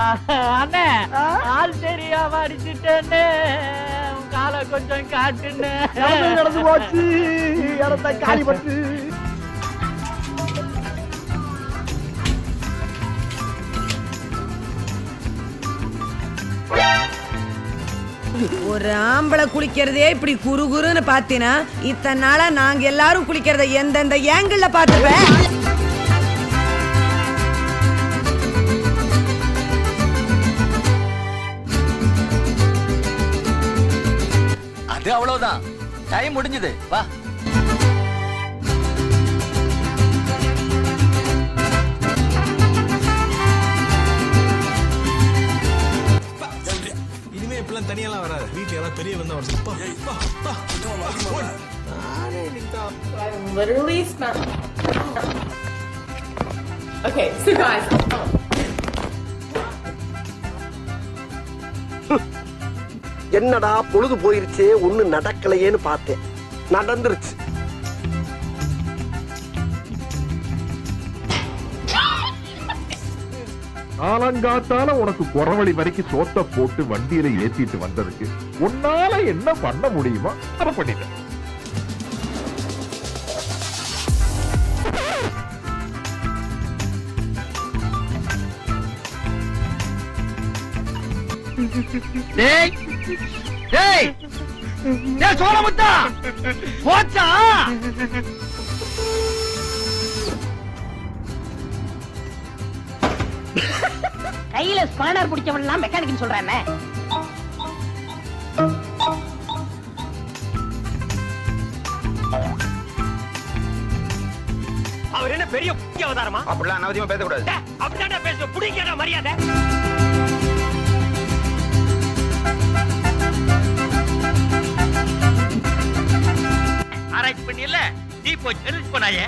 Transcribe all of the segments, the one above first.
அண்ணே ஆள் தெரியாம அடிச்சுட்டேன்னு காலை கொஞ்சம் காட்டுன்னு நடந்து போச்சு இடத்த காலி பட்டு. ஒரு ஆம்பளை குளிக்கிறதே இப்படி குறுகுறுன்னு பாத்தீனா இத்தனை நாளா நாங்க எல்லாரும் குளிக்கிறத எந்தெந்த ஏங்கிள் பாத்துப்பேன். அது அவ்வளவுதான், டைம் முடிஞ்சது, வா. இனிமே இப்பெல்லாம் தனியெல்லாம் வராது, வீட்டுல எல்லாம் பெரிய வந்தா literally smell. Okay, so guys. என்னடா பொழுது போயிருச்சே ஒண்ணு நடக்கலையேன்னு பார்த்தேன், நடந்துருச்சு. காலங்காத்தால உனக்கு குறவழி வரைக்கும் சோத்த போட்டு வண்டியில ஏத்திட்டு வந்ததுக்கு உன்னால என்ன பண்ண முடியுமோ அதை பண்ணிட்டேன். டேய் டேய் டேய் சோழமுத்தா போச்சா? கையில ஸ்பானர் பிடிச்சவன் எல்லாம் மெக்கானிக்னு சொல்றானே. அவர் என்ன பெரிய அவதாரமா? அப்படிலாம் அனாவசியமா பேசக்கூடாது. அப்படிதான் பேச புடிக்கடா மரியாதை. ஆராய்ச்சி பண்ணி இல்ல நீ போய் தெரிஞ்சு போனாயே.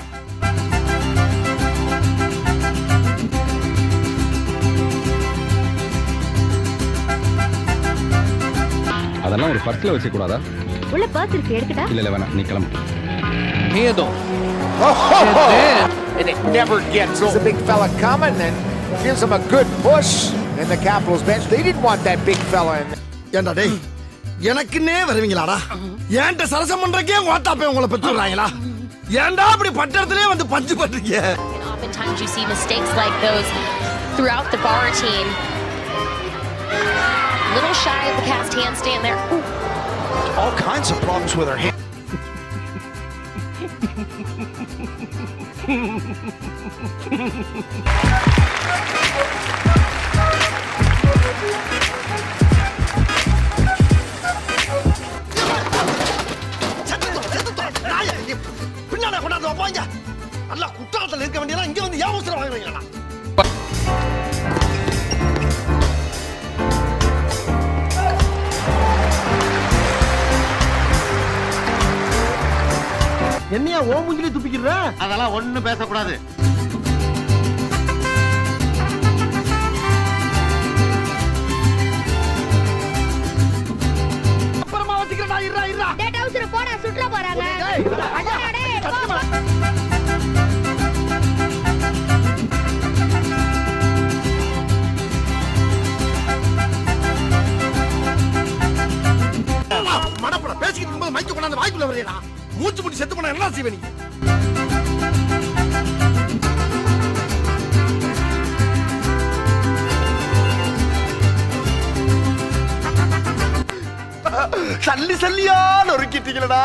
அதெல்லாம் ஒரு பர்ஸ்ல வச்சு கூடாதா? உள்ள பர்ஸ் இருக்கு, எடுக்கடா. இல்ல வேணாம், நீ கிளம்பு. Handle. And it never gets old. There's a big fella coming and gives him a good push. And the Capitals bench, they didn't want that big fella in. ஏண்டா டேய், எனக்குன்னே வருவீங்களாடா? ஏன்ட்ட சரசம் பண்றக்கே ஓட்டாப்பே உங்களை பெற்றுறாங்களா? ஏன்டா அப்படி பட்டறதுலயே வந்து பஞ்சு பண்றீங்க? Oftentimes you see mistakes like those throughout the bar team. Little shy of the cast handstand there. All kinds of problems with her hand. பின்னால கொண்டாந்து வைப்பாங்க. நல்லா குற்றாலத்துல இருக்க வேண்டியதா இங்க வந்து ஏன் அவசரம் வாங்குறீங்களா? என்னையா ஓமுங்கிலி துப்பிக்கிற? அதெல்லாம் ஒண்ணு பேசக்கூடாது. அப்புறமா வச்சுக்கிறடா, இருடா இருடா. டேய் டவுசர் போடா, சுற்ற போறாங்க. அடடா டேய் போ. மடப்பட பேசிக்கிட்டு இருக்கும்போது மைக்க கொண்டாந்து வாய்க்குள்ள வரையடா. மூச்சு முடி செத்து போனா என்ன செய்வே நீ? சல்லி சல்லியா நொறுக்கிட்டீங்களடா.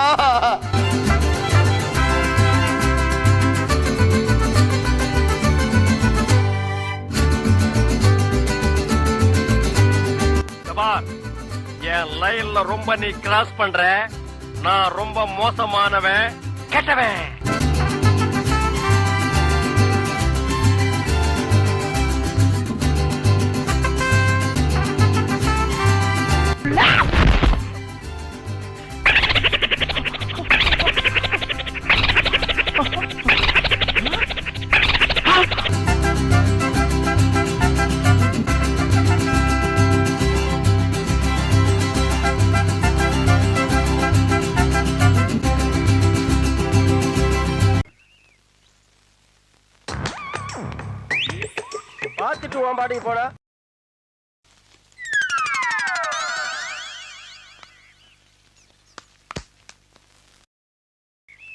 என் லைன்ல ரொம்ப நீ கிராஸ் பண்ற. நான் ரொம்ப மோசமானவன், கெட்டவன். பார்த்துட்டு உன் பாட்டுக்கு போனா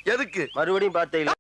எதுக்கு மறுபடியும் பார்த்தீங்களா